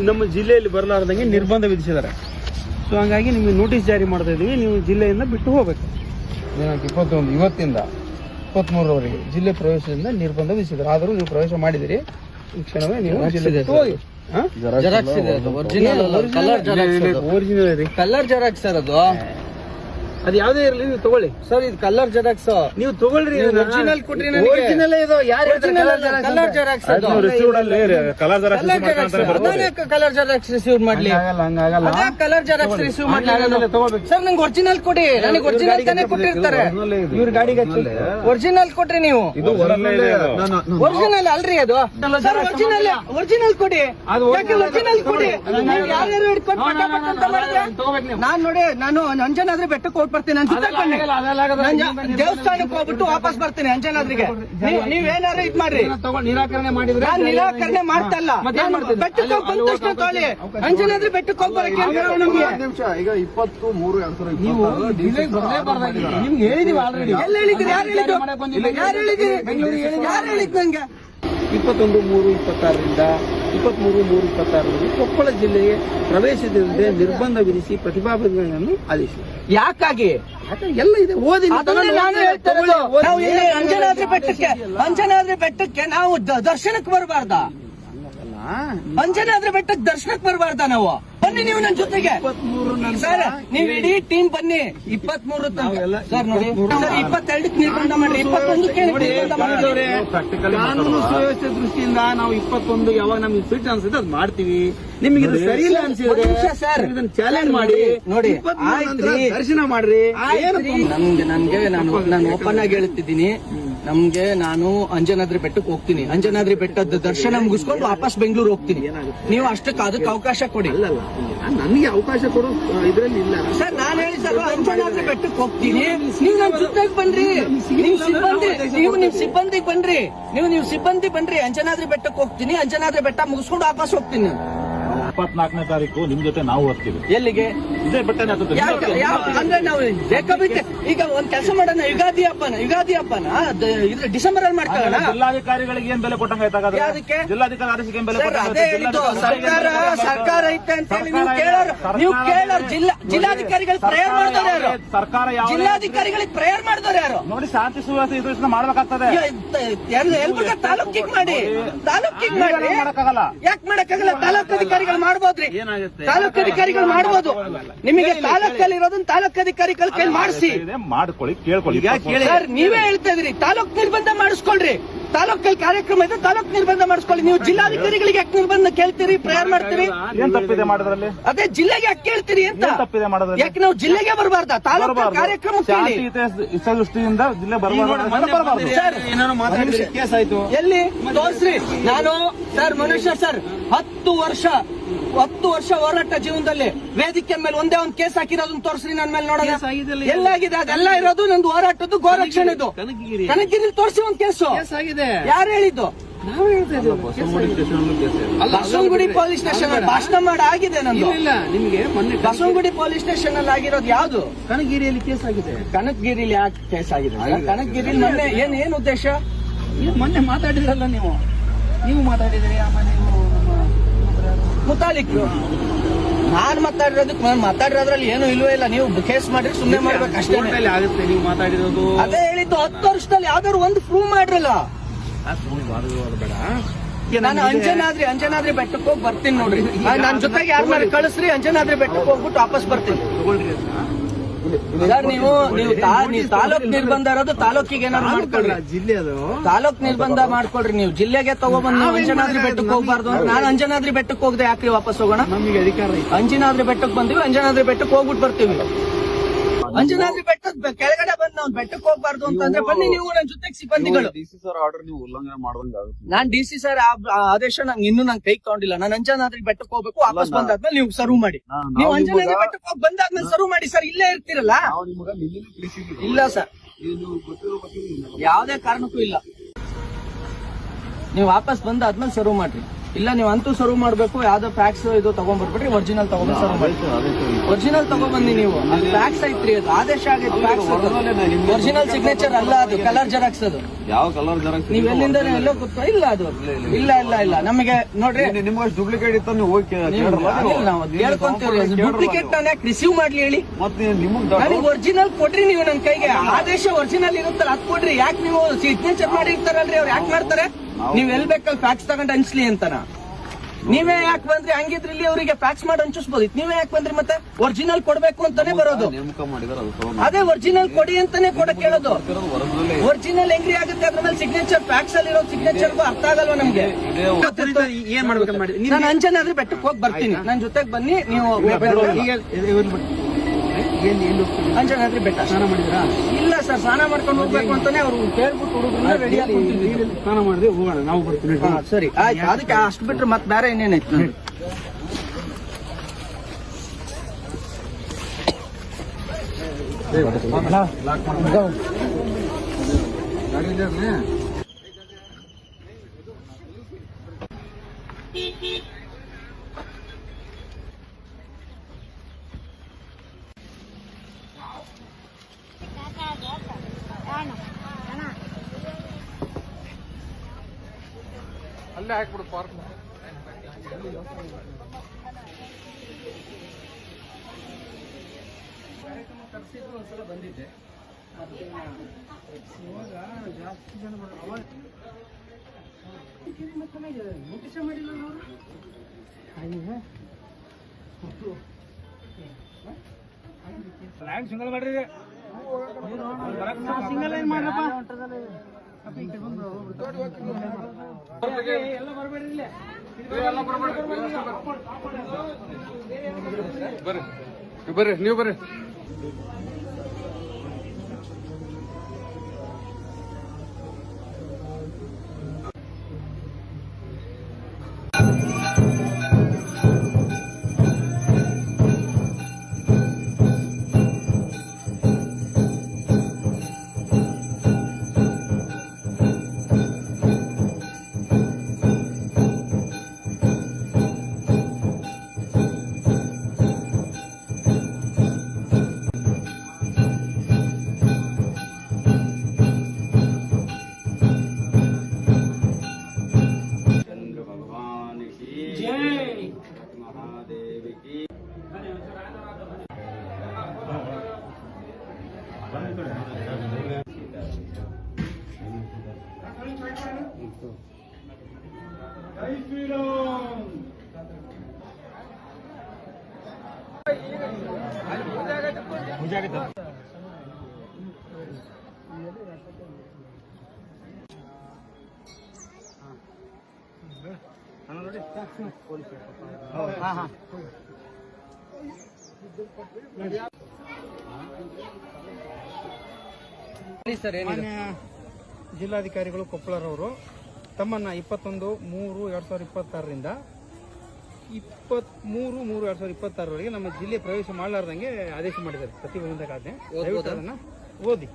ನಮ್ಮ ಜಿಲ್ಲೆಯಲ್ಲಿ ಬರಲಾರ್ದಂಗೆ ನಿರ್ಬಂಧ ವಿಧಿಸಿದ್ದಾರೆ. ಸೊ ಹಂಗಾಗಿ ನಿಮಗೆ ನೋಟಿಸ್ ಜಾರಿ ಮಾಡ್ತಾ ಇದೀವಿ, ನೀವು ಜಿಲ್ಲೆಯಿಂದ ಬಿಟ್ಟು ಹೋಗ್ಬೇಕು. ದಿನಾಂಕ 21 ಇವತ್ತಿಂದ 23ರವರೆಗೆ ಜಿಲ್ಲೆ ಪ್ರವೇಶದಿಂದ ನಿರ್ಬಂಧ ವಿಧಿಸಿದ್ದಾರೆ. ಆದರೂ ನೀವು ಪ್ರವೇಶ ಮಾಡಿದಿರಿ, ಈ ಕ್ಷಣವೇ ನೀವು ಜಿಲ್ಲೆ ಬಿಟ್ಟು ಹೋಗಿ. ಜೆರಾಕ್ಸ್ ಇದೆ ಅದು, ಒರಿಜಿನಲ್ ಕಲರ್ ಜೆರಾಕ್ಸ್ ಸರ್ ಅದು. ಅದು ಯಾವುದೇ ಇರಲಿ ನೀವು ತಗೊಳ್ಳಿ ಸರ್. ಇದು ಕಲರ್ ಜೆರಾಕ್ಸ್ ನೀವು ತಗೊಳ್ರಿ. ಒರಿಜಿನಲ್ ಕೊಟ್ರಿ, ಒರಿಜಿನಲ್ ಇದು ಯಾರು ಕಲರ್ ಜೆರಾಕ್ಸ್ ಅದು. ಕಲರ್ ಜೆರಾಕ್ಸ್ ರಿಸೀವ್ ಮಾಡ್ಲಿ, ಕಲರ್ ಜೆರಾಕ್ಸ್ ರಿಸೀವ್ ಮಾಡ್ಲಿ ಸರ್. ನಂಗೆ ಒರಿಜಿನಲ್ ಕೊಡಿ, ನನಗೆ ಒರಿಜಿನಲ್ ತಾನೇ ಕೊಟ್ಟಿರ್ತಾರೆ. ಇವ್ರ ಗಾಡಿಗೆ ಒರಿಜಿನಲ್ ಕೊಟ್ರಿ ನೀವು. ಒರಿಜಿನಲ್ ಅಲ್ರಿ ಅದು ಸರ್. ಒರಿಜಿನಲ್ ಕೊಡಿ, ಒರಿಜಿನಲ್ ಕೊಡಿ. ಯಾರ್ಯಾರು ಹಿಡ್ಕೊಂಡು ಅಂತ ಮಾಡಿದ್ರೆ ನಾನ್ ನೋಡಿ, ನಾನು ಅಂಜನಾದ್ರಿ ಬೆಟ್ಟಕ್ಕೆ ಹೋಗಿ ಬರ್ತೀನಿ. ದೇವಸ್ಥಾನಕ್ಕೆ ಹೋಗ್ಬಿಟ್ಟು ವಾಪಸ್ ಬರ್ತೀನಿ ಅಂಜನಾದ್ರಿಗೆ. ನೀವೇನಾರು ಇದ್ ಮಾಡ್ರಿ, ನಿರಾಕರಣೆ ಮಾಡಿದ್ರೆ ನಿರಾಕರಣೆ ಮಾಡ್ತಾ ಇಲ್ಲ. ಬೆಟ್ಟಕ್ಕೆ ಹೋಗಿ ಬಂದ ತಕ್ಷಣ ತೊಗೊಳ್ಳಿ, ಅಂಜನಾದ್ರಿ ಬೆಟ್ಟಕ್ಕೆ ಹೋಗಿ ಬರಕ್ಕೆ ಈಗ 23 ನೀವು ನಿಮ್ಗೆ ಹೇಳಿದೀವಿ ಆಲ್ರೆಡಿ. ಎಲ್ಲ ಹೇಳಿದ್ರಿ? ಯಾರು ಹೇಳಿದ್ರು? ಯಾರು ಹೇಳಿದ್ರಿ? ಯಾರು ಹೇಳಿದ್ ನಂಗೆ? 21/3/26ರಿಂದ 23/3/26 ಕೊಪ್ಪಳ ಜಿಲ್ಲೆಗೆ ಪ್ರವೇಶಿಸದಂತೆ ನಿರ್ಬಂಧ ವಿಧಿಸಿ ಪ್ರತಿಭಾವಂತರನ್ನು ಆದೇಶಿಸಿದೆ. ಯಾಕಾಗಿ ಎಲ್ಲ ಇದೆ, ಓದಿ. ನಾನು ಹೇಳ್ತಾ ಇರೋದು, ನಾವು ಇಲ್ಲಿ ಅಂಜನಾದ್ರಿ ಬೆಟ್ಟಕ್ಕೆ ನಾವು ದರ್ಶನಕ್ಕೆ ಬರಬಾರ್ದ? ಅಂಜನಾದ್ರಿ ಬೆಟ್ಟಕ್ಕೆ ದರ್ಶನಕ್ಕೆ ಬರಬಾರ್ದ ನಾವು? ಬನ್ನಿ ನೀವು ನನ್ನ ಜೊತೆಗೆ ಸರ್. ನೀವು ಇಡೀ ಟೀಮ್ ಬನ್ನಿ. 23 ಸರ್ ನೋಡಿ ಸರ್, 22ಕ್ಕೆ ನಿರ್ಬಂಧ ಮಾಡ್ರಿ, 21ಕ್ಕೆ ನಿರ್ಬಂಧ ಮಾಡಿದವ್ರೆ. ಕಾನೂನು ಸುವ್ಯವಸ್ಥೆ ದೃಷ್ಟಿಯಿಂದ ನಾವು 21 ಯಾವಾಗ ನಮ್ಗೆ ಫಿಟ್ ಅನ್ಸುತ್ತೆ ಅದು ಮಾಡ್ತೀವಿ. ನಿಮ್ಗೆ ಇದು ಸರಿ ಇಲ್ಲ ಅನ್ಸಿದ್ರೆ ಸರ್ ಇದನ್ನ ಚಾಲೆಂಜ್ ಮಾಡಿ ನೋಡಿ, ದರ್ಶನ ಮಾಡ್ರಿ. ನಾನು ಓಪನ್ ಆಗಿ ಹೇಳ್ತಿದ್ದೀನಿ. ನಮ್ಗೆ ನಾನು ಅಂಜನಾದ್ರಿ ಬೆಟ್ಟಕ್ಕೆ ಹೋಗ್ತೀನಿ, ಅಂಜನಾದ್ರಿ ಬೆಟ್ಟದ ದರ್ಶನ ಮುಗಿಸ್ಕೊಂಡು ವಾಪಸ್ ಬೆಂಗಳೂರು ಹೋಗ್ತೀನಿ. ನೀವು ಅಷ್ಟಕ್ಕೆ ಅದಕ್ಕೆ ಅವಕಾಶ ಕೊಡಿ. ನನಗೆ ಅವಕಾಶ ಕೊಡೋ ಇದ್ರಲ್ಲಿ ಇಲ್ಲ ಸರ್. ನಾನು ಹೇಳಿ ಸರ್, ಅಂಜನಾದ್ರಿ ಬೆಟ್ಟಕ್ಕೆ ಹೋಗ್ತೀನಿ, ನೀವು ನನ್ನ ಜೊತೆಗೆ ಬನ್ರಿ. ನೀವು ಸಿಬ್ಬಂದಿ ಬನ್ರಿ, ನೀವು ಸಿಬ್ಬಂದಿ ಬನ್ರಿ. ಅಂಜನಾದ್ರಿ ಬೆಟ್ಟಕ್ಕೆ ಹೋಗ್ತೀನಿ, ಅಂಜನಾದ್ರಿ ಬೆಟ್ಟ ಮುಗಿಸ್ಕೊಂಡು ವಾಪಸ್ ಹೋಗ್ತೀನಿ. 24ನೇ ತಾರೀಕು ನಿಮ್ ಜೊತೆ ನಾವು ಹೋಗ್ತೀವಿ. ಎಲ್ಲಿಗೆ? ಇದೇ ಬೆಟ್ಟನೇ ಅಂದ್ರೆ ನಾವು ಬೇಕಾಬಿಟ್ಟು ಈಗ ಒಂದ್ ಕೆಲಸ ಮಾಡೋಣ. ಯುಗಾದಿ ಹಬ್ಬನ ಇದ್ರ ಡಿಸೆಂಬರ್ ಅಲ್ಲಿ ಮಾಡ್ಕೊಳ್ಳೋಣ. ಜಿಲ್ಲಾಧಿಕಾರಿಗಳಿಗೆ ಏನ್ ಬೆಲೆ ಕೊಟ್ಟಂಗಾಯ್ತಾಗ? ಯಾವ್ದಕ್ಕೆ? ಜಿಲ್ಲಾಧಿಕಾರಿ ಆದೇಶಕ್ಕೆ ಏನ್ ಬೆಲೆ ಸರ್ಕಾರ ಐತೆ ಅಂತ ಹೇಳಿ ನೀವು ಕೇಳೋರು. ಜಿಲ್ಲಾಧಿಕಾರಿಗಳು ಪ್ರೇಯರ್ ಮಾಡಿದವ್ರು ಯಾರು? ಸರ್ಕಾರ ಜಿಲ್ಲಾಧಿಕಾರಿಗಳಿಗೆ ಪ್ರೇಯರ್ ಮಾಡಿದವ್ರು ಯಾರು? ನೋಡಿ, ಶಾಂತಿ ಸುವ್ಯವಸ್ಥೆ ಇದು ಮಾಡ್ಬೇಕಾಗ್ತದೆ. ತಾಲೂಕಿಗೆ ಮಾಡಿ, ತಾಲೂಕಿಗೆ ಮಾಡಿ. ಯಾಕೆ ಮಾಡಕ್ಕಾಗಲ್ಲ? ತಾಲೂಕು ಅಧಿಕಾರಿಗಳು ಮಾಡ್ಬೋದ್ರಿ, ತಾಲೂಕು ಅಧಿಕಾರಿಗಳು ಮಾಡ್ಬೋದು. ನಿಮಗೆ ತಾಲೂಕಲ್ಲಿ ಇರೋದನ್ನ ತಾಲೂಕು ಅಧಿಕಾರಿಗಳ ಕೈ ಮಾಡಿಸಿ ಮಾಡ್ಕೊಳ್ಳಿ, ಕೇಳ್ಕೊಳ್ಳಿ. ಸರ್, ನೀವೇ ಹೇಳ್ತಾ ಇದ್ರಿ ತಾಲೂಕ್ ನಿರ್ಬಂಧ ಮಾಡಿಸ್ಕೊಳ್ರಿ. ತಾಲೂಕಲ್ಲಿ ಕಾರ್ಯಕ್ರಮ ಇದೆ, ತಾಲೂಕ್ ನಿರ್ಬಂಧ ಮಾಡಿಸ್ಕೊಳ್ಳಿ. ನೀವು ಜಿಲ್ಲಾಧಿಕಾರಿಗಳಿಗೆ ಯಾಕೆ ನಿರ್ಬಂಧ ಕೇಳ್ತೀರಿ, ಪ್ರೇಯರ್ ಮಾಡ್ತೀರಿ? ಏನ್ ತಪ್ಪಿದೆ ಮಾಡೋದ್ರಲ್ಲಿ? ಅದೇ ಜಿಲ್ಲೆಗೆ ಯಾಕೆ ಕೇಳ್ತೀರಿ ಅಂತ. ತಪ್ಪಿದೆ ಮಾಡೋದ್ರಲ್ಲಿ? ಯಾಕೆ ನಾವು ಜಿಲ್ಲೆಗೆ ಬರಬಾರ್ದ? ತಾಲೂಕು ಕಾರ್ಯಕ್ರಮ ದೃಷ್ಟಿಯಿಂದ ಜಿಲ್ಲೆ ಬರಬಾರ್ದು. ಸರ್, ಏನಾದ್ರು ಮಾತಾಡಿದ್ರೆ ಕೇಸ್ ಆಯ್ತು. ಎಲ್ಲಿ ತೋರಿಸ್ರಿ. ನಾನು ಸರ್ ಮನುಷ್ಯ ಸರ್, 10 ವರ್ಷ ಹೋರಾಟ ಜೀವನದಲ್ಲಿ ವೇದಿಕೆ ಮೇಲೆ ಒಂದೇ ಒಂದು ಕೇಸ್ ಹಾಕಿರೋದನ್ನ ತೋರಿಸ್ರಿ ನನ್ನ ಮೇಲೆ ನೋಡೋಣ. ಎಲ್ಲಾಗಿದೆ? ಅದೆಲ್ಲ ಇರೋದು ನಂದು ಹೋರಾಟದ್ದು, ಗೋರಕ್ಷಣೆದು. ಕನಕಗಿರಿ ತೋರಿಸಿ ಒಂದು ಕೇಸು ಆಗಿದೆ. ಯಾರು ಹೇಳಿದ್ದು? ನಾವು ಹೇಳ್ತಾ ಇದ್ದೀವಿ. ಬಸವನಗುಡಿ ಪೊಲೀಸ್ ಸ್ಟೇಷನ್ ಅಲ್ಲಿ ಭಾಷಣ ಮಾಡಿ ಆಗಿದೆ ನಂದು. ಇಲ್ಲ, ನಿಮ್ಗೆ ಮೊನ್ನೆ ಬಸವನಗುಡಿ ಪೊಲೀಸ್ ಸ್ಟೇಷನ್ ಅಲ್ಲಿ ಆಗಿರೋದು ಯಾವ್ದು? ಕನಕಗಿರಿಯಲ್ಲಿ ಕೇಸ್ ಆಗಿದೆ. ಕನಕಗಿರಿಲಿ ಯಾಕೆ ಕೇಸ್ ಆಗಿದೆ? ಕನಕಗಿರಿಲಿ ಮೊನ್ನೆ ಏನ್ ಉದ್ದೇಶ? ಮೊನ್ನೆ ಮಾತಾಡಿದ್ರಲ್ಲ ನೀವು ಮಾತಾಡಿದ್ರಿ. ಆಮೇಲೆ ಮುತಾಲಿಕ್ರು ನಾನ್ ಮಾತಾಡಿರೋದ್ರಲ್ಲಿ ಏನು ಇಲ್ವೇ ಇಲ್ಲ. ನೀವು ಕೇಸ್ ಮಾಡ್ರಿ, ಸುಮ್ಮನೆ ಮಾಡ್ಬೇಕು ಅಷ್ಟೇ. ಆಗುತ್ತೆ ನೀವು ಮಾತಾಡಿರೋದು. ಅದೇ ಹೇಳಿದ್ದು, 10 ವರ್ಷದಲ್ಲಿ ಯಾವ್ದಾದ್ರು ಒಂದು ಪ್ರೂವ್ ಮಾಡ್ರಲ್ಲ. ನಾನು ಅಂಜನಾದ್ರಿ ಬೆಟ್ಟಕ್ಕೆ ಹೋಗಿ ಬರ್ತೀನಿ ನೋಡ್ರಿ. ನನ್ನ ಜೊತೆಗೆ ಯಾರು ಕಳಿಸ್ರಿ, ಅಂಜನಾದ್ರಿ ಬೆಟ್ಟಕ್ಕೆ ಹೋಗ್ಬಿಟ್ಟು ವಾಪಸ್ ಬರ್ತೀನಿ. ಸರ್, ನೀವು ತಾಲೂಕ್ ನಿರ್ಬಂಧ ಇರೋದು ತಾಲೂಕಿಗೆ ಏನಾದ್ರು ಮಾಡ್ಕೊಳ್ರಿ. ಜಿಲ್ಲೆ ಅದು ತಾಲೂಕ್ ನಿರ್ಬಂಧ ಮಾಡ್ಕೊಳ್ರಿ. ನೀವು ಜಿಲ್ಲೆಗೆ ತಗೊಬಂದು ನೀವು ಅಂಜನಾದ್ರಿ ಬೆಟ್ಟಕ್ಕೆ ಹೋಗ್ಬಾರ್ದು. ನಾನು ಅಂಜನಾದ್ರಿ ಬೆಟ್ಟಕ್ಕೆ ಹೋಗದೆ ಯಾಕ್ರಿ ವಾಪಸ್ ಹೋಗೋಣ? ನಮಗೆ ಅಧಿಕಾರ ಐತೆ. ಅಂಜನಾದ್ರಿ ಬೆಟ್ಟಕ್ಕೆ ಬಂದಿವಿ, ಅಂಜನಾದ್ರಿ ಬೆಟ್ಟಕ್ಕೆ ಹೋಗ್ಬಿಟ್ಟು ಬರ್ತೀವಿ. ಅಂಜನಾದ್ರಿ ಬೆಟ್ಟದ ಕೆಳಗಡೆ ಬಂದು ನಾವು ಬೆಟ್ಟಕ್ಕೆ ಹೋಗ್ಬಾರ್ದು ಅಂತಂದ್ರೆ ಬನ್ನಿ ನೀವು ನನ್ನ ಜೊತೆಗೆ ಸಿಬ್ಬಂದಿಗಳು. ಡಿಸಿ ಸರ್ ಆರ್ಡರ್ ನೀವು ಉಲ್ಲಂಘನೆ ಮಾಡುವಂಗ ಆಗುತ್ತೆ. ನಾನ್ ಡಿಸಿ ಸರ್ ಆದೇಶ ಇನ್ನೂ ನಂಗೆ ಕೈ ತಗೊಂಡಿಲ್ಲ. ನಾನು ಅಂಜನಾದ್ರಿ ಬೆಟ್ಟಕ್ಕೆ ಹೋಗ್ಬೇಕು, ವಾಪಸ್ ಬಂದಾದ್ಮೇಲೆ ನೀವು ಸರ್ವ್ ಮಾಡಿ. ನೀವು ಅಂಜನಾದ್ರಿ ಬೆಟ್ಟಕ್ಕೆ ಹೋಗಿ ಬಂದಾದ್ಮೇಲೆ ಸರ್ವ್ ಮಾಡಿ ಸರ್. ಇಲ್ಲೇ ಇರ್ತೀರಲ್ಲ? ಇಲ್ಲ ಸರ್, ಯಾವುದೇ ಕಾರಣಕ್ಕೂ ಇಲ್ಲ. ನೀವು ವಾಪಸ್ ಬಂದಾದ್ಮೇಲೆ ಸರ್ವ್ ಮಾಡ್ರಿ. ಇಲ್ಲ ನೀವು ಅಂತೂ ಸರ್ವ್ ಮಾಡ್ಬೇಕು. ಯಾವ್ದೋ ಫ್ಯಾಕ್ಸ್ ಇದು ತಗೊಂಡ್ಬರ್ಬಿಟ್ರಿ, ಒರಿಜಿನಲ್ ತಗೊಂಡ್ ಸರ್ವ್ ಮಾಡಿ. ಒರಿಜಿನಲ್ ತಗೊಂಡ್ಬಂದಿ ನೀವು, ಅದು ಫ್ಯಾಕ್ಸ್ ಐತ್ರಿ, ಅದು ಆದೇಶ ಆಗೈತೆ. ಫ್ಯಾಕ್ಸ್ ಒರಿಜಿನಲ್ ಸಿಗ್ನೇಚರ್ ಅಲ್ಲ, ಅದು ಕಲರ್ ಜೆರಾಕ್ಸ್. ಅದು ಯಾವ ಕಲರ್ ಜೆರಾಕ್ಸ್? ನೀವ್ ಎಲ್ಲಿಂದ ಎಲ್ಲೋ ಗೊತ್ತಾ? ಇಲ್ಲ ಅದು ಇಲ್ಲ ಇಲ್ಲ ಇಲ್ಲ ನಮಗೆ ನೋಡ್ರಿ, ನಿಮ್ಗೆ ಡೂಪ್ಲಿಕೇಟ್ ಇತ್ತು, ನೀವು ಹೋಗಿ ನಾವು ಕೇಳ್ಕೊಂತೀವಿ. ಡೂಪ್ಲಿಕೇಟ್ ನಾನು ಯಾಕೆ ರಿಸೀವ್ ಮಾಡ್ಲಿ ಹೇಳಿ? ಮತ್ತೆ ನಿಮ್ಗೆ ನನಗೆ ಒರಿಜಿನಲ್ ಕೊಡ್ರಿ ನೀವು. ನನ್ ಕೈಗೆ ಆದೇಶ ಒರಿಜಿನಲ್ ಇರುತ್ತಲ್ಲ ಅದ್ ಕೊಡ್ರಿ. ಯಾಕೆ ನೀವು ಸಿಗ್ನೇಚರ್ ಮಾಡಿ ಇರ್ತಾರಲ್ರಿ, ಅವ್ರು ಯಾಕೆ ಮಾಡ್ತಾರೆ? ನೀವ್ ಎಲ್ ಬೇಕಲ್ಲಿ ಫ್ಯಾಕ್ಸ್ ತಗೊಂಡ್ ಹಂಚ್ಲಿ ಅಂತನ? ನೀವೇ ಯಾಕೆ ಬಂದ್ರಿ? ಹಂಗಿದ್ರೆ ಇಲ್ಲಿ ಅವರಿಗೆ ಫ್ಯಾಕ್ಸ್ ಮಾಡಿ ಹಂಚಿಸ್ಬೋದಿತ್ತು. ನೀವೇ ಯಾಕೆ ಬಂದ್ರಿ? ಮತ್ತೆ ಒರಿಜಿನಲ್ ಕೊಡ್ಬೇಕು ಅಂತಾನೆ ಬರೋದು. ಅದೇ ಒರಿಜಿನಲ್ ಕೊಡಿ ಅಂತಾನೆ ಕೇಳೋದು. ಒರಿಜಿನಲ್ ಹೆಂಗ್ರಿ ಆಗುತ್ತೆ? ಅದ್ರ ಮೇಲೆ ಸಿಗ್ನೇಚರ್, ಫ್ಯಾಕ್ಸ್ ಅಲ್ಲಿ ಇರೋ ಸಿಗ್ನೇಚರ್ಗೂ ಅರ್ಥ ಆಗಲ್ವಾ ನಮ್ಗೆ? ಏನ್ ಮಾಡ್ಬೇಕಂತ ಮಾಡಿ? ನಾನು ಅಂಜನಾದ್ರಿ ಬೆಟ್ಟಕ್ಕೆ ಹೋಗಿ ಬರ್ತೀನಿ, ನನ್ ಜೊತೆಗೆ ಬನ್ನಿ ನೀವು. ಅಂಜನಾದ್ರಿ ಬೆಟ್ಟ ಸ್ನಾನ ಮಾಡಿದ್ರಾ? ಇಲ್ಲ ಸರ್, ಸ್ನಾನ ಮಾಡ್ಕೊಂಡು ಹೋಗ್ಬೇಕು ಅಂತಾನೆ ಅವ್ರು ಕೇಳ್ಬಿಟ್ಟು ಹುಡುಗರು ರೆಡಿ ಆಗಿ ಸ್ನಾನ ಮಾಡಿದ್ರೆ ಹೋಗೋಣ, ನಾವು ಬರ್ತೀವಿ. ಸರಿ ಆಯ್ತು. ಅದಕ್ಕೆ ಅಷ್ಟು ಬಿಟ್ರೆ ಮತ್ತೆ ಬೇರೆ ಇನ್ನೇನೈತಿ ನೋಡಿ. ಅಲ್ಲೇ ಹಾಕ್ಬಿಡು ಪಾರ್ಕ್. ಬಂದಿದ್ದೆ ಜಾಸ್ತಿ ಜನ ನೋಟಿಸ್ ಮಾಡಿಲ್ಲ ಲ್ಯಾಂಡ್ ಸಿಂಗಲ್ ಮಾಡ್ರಿ, ಸಿಂಗಲ್ ಏನ್ ಮಾಡ್ರಪ್ಪ? ಬರ್ರಿ ನೀವು ಬರ್ರಿ. ಜಿಲ್ಲಾಧಿಕಾರಿಗಳು ಕೊಪ್ಪಳರವರು ತಮ್ಮನ್ನ 21/3/2026ರಿಂದ 23/3/2026 ನಮ್ಮ ಜಿಲ್ಲೆ ಪ್ರವೇಶ ಮಾಡಲಾರ್ದಂಗೆ ಆದೇಶ ಮಾಡಿದ್ದಾರೆ. ಪ್ರತಿಬಂಧಕಾಜ್ಞೆ. ಅದನ್ನ ಓದಿ.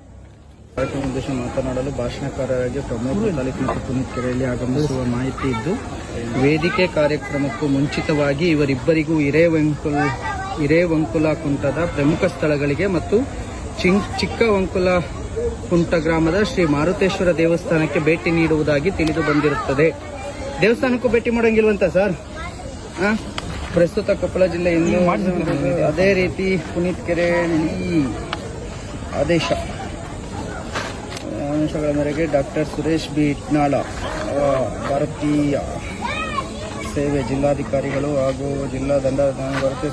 ಕಾರ್ಯಕ್ರಮ ಉದ್ದೇಶ ಮಾತನಾಡಲು ಭಾಷಣಕಾರರಾಗಿ ಪ್ರಮೋದ್ ತಾಲೂಕು ಮತ್ತು ಪುನೀತ್ ಕೆರೆಯಲ್ಲಿ ಆಗಮಿಸುವ ಮಾಹಿತಿ ಇದ್ದು, ವೇದಿಕೆ ಕಾರ್ಯಕ್ರಮಕ್ಕೂ ಮುಂಚಿತವಾಗಿ ಇವರಿಬ್ಬರಿಗೂ ಹಿರೇವಂಕುಲ ಕುಂಟದ ಪ್ರಮುಖ ಸ್ಥಳಗಳಿಗೆ ಮತ್ತು ಚಿಕ್ಕವಂಕುಲ ಕುಂಟ ಗ್ರಾಮದ ಶ್ರೀ ಮಾರುತೇಶ್ವರ ದೇವಸ್ಥಾನಕ್ಕೆ ಭೇಟಿ ನೀಡುವುದಾಗಿ ತಿಳಿದು ಬಂದಿರುತ್ತದೆ. ದೇವಸ್ಥಾನಕ್ಕೂ ಭೇಟಿ ಮಾಡೋಂಗಿಲ್ವಂತ ಸರ್? ಪ್ರಸ್ತುತ ಕೊಪ್ಪಳ ಜಿಲ್ಲೆಯಿಂದ ಅದೇ ರೀತಿ ಪುನೀತ್ ಕೆರೆಯಲ್ಲಿ ಆದೇಶಗಳ ಮೇರೆಗೆ ಡಾಕ್ಟರ್ ಸುರೇಶ್ ಬಿ ಇಟ್ನಾಳ ಭಾರತೀಯ ಸೇವೆ ಜಿಲ್ಲಾಧಿಕಾರಿಗಳು ಹಾಗೂ ಜಿಲ್ಲಾ ದಂಡಾಧಿಕಾರಿ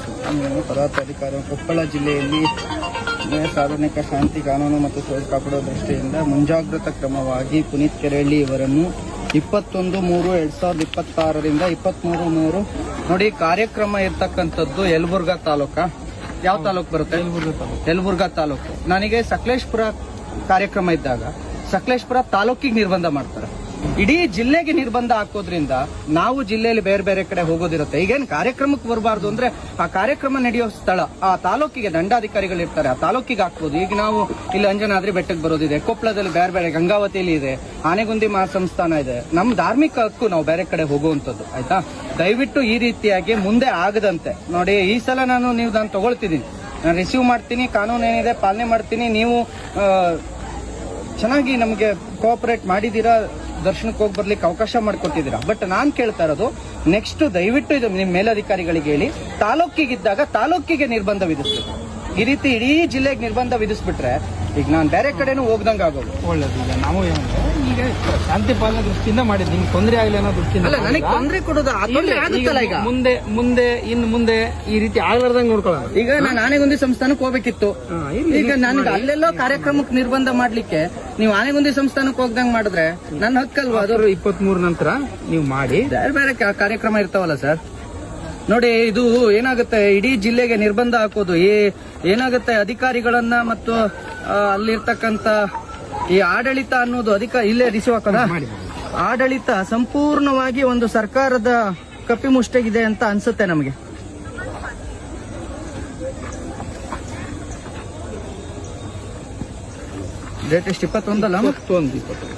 ಪದಾಧಿಕಾರಿಗಳು ಕೊಪ್ಪಳ ಜಿಲ್ಲೆಯಲ್ಲಿ ಸಾರ್ವಜನಿಕ ಶಾಂತಿ, ಕಾನೂನು ಮತ್ತು ಸುವ್ಯವಸ್ಥೆ ಕಾಪಾಡುವ ದೃಷ್ಟಿಯಿಂದ ಮುಂಜಾಗ್ರತಾ ಕ್ರಮವಾಗಿ ಪುನೀತ್ ಕೆರೆಹಳ್ಳಿ ಇವರನ್ನು 21/3/2026ರಿಂದ 23/3 ನೋಡಿ. ಕಾರ್ಯಕ್ರಮ ಇರ್ತಕ್ಕಂಥದ್ದು ಯಲಬುರ್ಗಾ ತಾಲೂಕಾ. ಯಾವ ತಾಲೂಕು ಬರುತ್ತೆ? ಯಲಬುರ್ಗಾ ತಾಲೂಕು. ನನಗೆ ಸಕಲೇಶ್ಪುರ ಕಾರ್ಯಕ್ರಮ ಇದ್ದಾಗ ಸಕಲೇಶ್ಪುರ ತಾಲೂಕಿಗೆ ನಿರ್ಬಂಧ ಮಾಡ್ತಾರೆ. ಇಡೀ ಜಿಲ್ಲೆಗೆ ನಿರ್ಬಂಧ ಹಾಕೋದ್ರಿಂದ ನಾವು ಜಿಲ್ಲೆಯಲ್ಲಿ ಬೇರೆ ಬೇರೆ ಕಡೆ ಹೋಗೋದಿರುತ್ತೆ. ಈಗೇನು ಕಾರ್ಯಕ್ರಮಕ್ಕೆ ಬರಬಾರ್ದು ಅಂದ್ರೆ ಆ ಕಾರ್ಯಕ್ರಮ ನಡೆಯೋ ಸ್ಥಳ ಆ ತಾಲೂಕಿಗೆ ದಂಡಾಧಿಕಾರಿಗಳು ಇರ್ತಾರೆ, ಆ ತಾಲೂಕಿಗೆ ಹಾಕ್ಬೋದು. ಈಗ ನಾವು ಇಲ್ಲಿ ಅಂಜನಾದ್ರಿ ಬೆಟ್ಟಕ್ಕೆ ಬರೋದಿದೆ, ಕೊಪ್ಪಳದಲ್ಲಿ ಬೇರೆ ಬೇರೆ, ಗಂಗಾವತಿಯಲ್ಲಿ ಇದೆ, ಆನೆಗುಂದಿ ಮಹಾಸಂಸ್ಥಾನ ಇದೆ. ನಮ್ಮ ಧಾರ್ಮಿಕ ಹಕ್ಕು ನಾವು ಬೇರೆ ಕಡೆ ಹೋಗುವಂಥದ್ದು. ಆಯ್ತಾ, ದಯವಿಟ್ಟು ಈ ರೀತಿಯಾಗಿ ಮುಂದೆ ಆಗದಂತೆ ನೋಡಿ. ಈ ಸಲ ನಾನು ತಗೊಳ್ತಿದ್ದೀನಿ, ನಾನು ರಿಸೀವ್ ಮಾಡ್ತೀನಿ, ಕಾನೂನು ಏನಿದೆ ಪಾಲನೆ ಮಾಡ್ತೀನಿ. ನೀವು ಚೆನ್ನಾಗಿ ನಮಗೆ ಕೋಆಪರೇಟ್ ಮಾಡಿದೀರಾ, ದರ್ಶನಕ್ಕೆ ಹೋಗಿ ಬರ್ಲಿಕ್ಕೆ ಅವಕಾಶ ಮಾಡಿಕೊಟ್ಟಿದ್ದೀರಾ. ಬಟ್ ನಾನ್ ಕೇಳ್ತಾ ಇರೋದು, ನೆಕ್ಸ್ಟ್ ದಯವಿಟ್ಟು ಇದು ನಿಮ್ಮ ಮೇಲಧಿಕಾರಿಗಳಿಗೆ ಹೇಳಿ, ತಾಲೂಕಿಗಿದ್ದಾಗ ತಾಲೂಕಿಗೆ ನಿರ್ಬಂಧ ವಿಧಿಸ್ಬೇಕು. ಈ ರೀತಿ ಇಡೀ ಜಿಲ್ಲೆಗೆ ನಿರ್ಬಂಧ ವಿಧಿಸ್ಬಿಟ್ರೆ ಈಗ ನಾನು ಬೇರೆ ಕಡೆನೂ ಹೋಗ್ದಂಗೆ ಆಗೋದು. ಒಳ್ಳೇದು. ಈಗ ನಾವು ಏನಂದ್ರೆ ಈಗ ಶಾಂತಿ ಪಾಲನೆ ದೃಷ್ಟಿಯಿಂದ ಮಾಡಿದ್ದು, ನಿಮ್ಗೆ ತೊಂದರೆ ಆಗಲಿ ಅನ್ನೋ ದೃಷ್ಟಿಯಿಂದ ಅಲ್ಲ, ನನಗೆ ತೊಂದರೆ ಕೊಡೋದು ಆಗುತ್ತಲ್ಲ. ಈಗ ಮುಂದೆ ಈ ರೀತಿ ಆಗ್ಲಾರ್ದಂಗೆ ನೋಡ್ಕೊಳ್ಳೋಣ. ಈಗ ನಾನು ಆನೆಗುಂದಿ ಸಂಸ್ಥಾನಕ್ಕೆ ಹೋಗ್ಬೇಕಿತ್ತು. ಈಗ ನನಗೆ ಅಲ್ಲೆಲ್ಲೋ ಕಾರ್ಯಕ್ರಮಕ್ಕೆ ನಿರ್ಬಂಧ ಮಾಡ್ಲಿಕ್ಕೆ ನೀವು ಆನೆಗುಂದಿ ಸಂಸ್ಥಾನಕ್ಕೆ ಹೋಗ್ದಂಗ್ ಮಾಡಿದ್ರೆ ನನ್ನ ಹಕ್ಕಲ್ವಾ ಅದು? 23 ನಂತರ ನೀವು ಮಾಡಿ ಬೇರೆ ಬೇರೆ ಕಾರ್ಯಕ್ರಮ ಇರ್ತಾವಲ್ಲ ಸರ್. ನೋಡಿ, ಇದು ಏನಾಗುತ್ತೆ, ಇಡೀ ಜಿಲ್ಲೆಗೆ ನಿರ್ಬಂಧ ಹಾಕೋದು ಏನಾಗುತ್ತೆ, ಅಧಿಕಾರಿಗಳನ್ನ ಮತ್ತು ಅಲ್ಲಿರ್ತಕ್ಕಂತ ಈ ಆಡಳಿತ ಅನ್ನೋದು ಇಲ್ಲೇ ರಿಸೀವ್ ಹಾಕೋದ ಆಡಳಿತ ಸಂಪೂರ್ಣವಾಗಿ ಒಂದು ಸರ್ಕಾರದ ಕಪಿಮುಷ್ಟಿಗಿದೆ ಅಂತ ಅನ್ಸುತ್ತೆ ನಮಗೆ. ಡೇಟ್ ಎಷ್ಟು? 21 ಅಲ್ಲ? 21.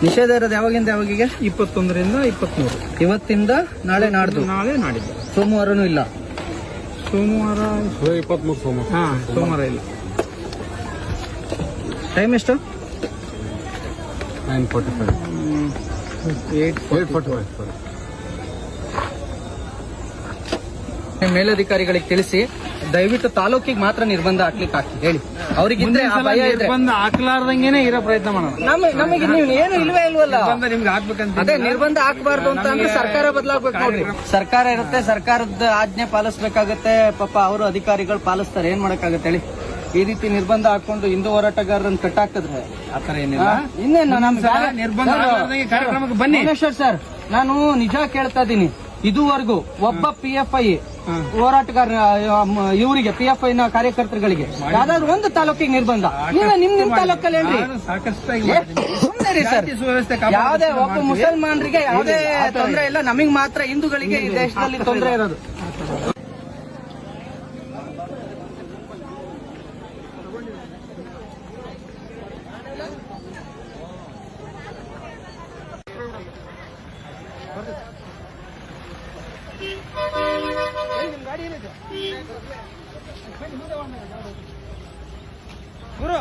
ನಿಷೇಧ ಇರೋದು ಯಾವಾಗಿಂದ ಯಾವಾಗಿಗೆ? 21ರಿಂದ 23. ಇವತ್ತಿಂದ ನಾಳೆ ನಾಡ್ದು. ನಾಳೆ ನಾಡಿದ್ದು. ಸೋಮವಾರನೂ ಇಲ್ಲ. ಸೋಮವಾರ 23 ಸೋಮವಾರ ಇಲ್ಲ. ಟೈಮ್ ಎಷ್ಟು? 9:45. 8:45. ಮೇಲಧಿಕಾರಿಗಳಿಗೆ ತಿಳಿಸಿ, ದಯವಿಟ್ಟು ತಾಲೂಕಿಗೆ ಮಾತ್ರ ನಿರ್ಬಂಧ ಹಾಕ್ಲಿಕ್ಕೆ ಆಗ್ತದೆ ಹೇಳಿ. ಅವ್ರಿಗಿದ್ರೆ ಆ ಭಯ ಇದ್ರೆ ನಿರ್ಬಂಧ ಹಾಕ್ಲಾರ್ದಂಗೆನೆ ಇರೋ ಪ್ರಯತ್ನ ಮಾಡೋಣ. ನಮಗೆ ನೀವು ಏನು ಇಲ್ವೇ ಇಲ್ವಲ್ಲ. ನಿಮ್ಗೆ ಹಾಕ್ಬೇಕಂತ ಅದೇ ನಿರ್ಬಂಧ ಹಾಕಬಾರ್ದು ಅಂತ ಅಂದ್ರೆ ಸರ್ಕಾರ ಬದಲಾಗ್ಬೇಕು ನೋಡ್ರಿ. ಸರ್ಕಾರ ಇರುತ್ತೆ, ಸರ್ಕಾರದ ಆಜ್ಞೆ ಪಾಲಿಸ್ಬೇಕಾಗತ್ತೆ. ಪಾಪ ಅವರು ಅಧಿಕಾರಿಗಳು ಪಾಲಿಸ್ತಾರೆ, ಏನ್ ಮಾಡಕ್ಕಾಗತ್ತೆ ಹೇಳಿ. ಈ ರೀತಿ ನಿರ್ಬಂಧ ಹಾಕೊಂಡು ಹಿಂದೂ ಹೋರಾಟಗಾರರನ್ನು ಕಟ್ಟಾಕಿದ್ರೆ ಆತರ ಏನಿಲ್ಲ. ಇನ್ನೇನು ನಿರ್ಬಂಧ ಹಾಕ್ಲಾರ್ದಂಗೆ ಕಾರ್ಯಕ್ರಮಕ್ಕೆ ಬನ್ನಿ. ಭುವನೇಶ್ವರ್ ಸರ್, ನಾನು ನಿಜ ಕೇಳ್ತಾ ಇದ್ದೀನಿ, ಇದುವರೆಗೂ ಒಬ್ಬ PFI ಹೋರಾಟಗಾರ ಇವರಿಗೆ PFI ನ ಕಾರ್ಯಕರ್ತರುಗಳಿಗೆ ಯಾವ್ದಾದ್ರು ಒಂದು ತಾಲೂಕಿಗೆ ನಿರ್ಬಂಧ ನಿಮ್ ತಾಲೂಕಲ್ಲಿ ಹೇಳ್ರಿ. ಸುಮ್ಮನೆ ಸರ್, ಯಾವುದೇ ಒಬ್ಬ ಮುಸಲ್ಮಾನರಿಗೆ ಯಾವುದೇ ತೊಂದರೆ ಇಲ್ಲ, ನಮಗ್ ಮಾತ್ರ ಹಿಂದೂಗಳಿಗೆ ಈ ದೇಶದಲ್ಲಿ ತೊಂದರೆ ಇರೋದು. ಗುರು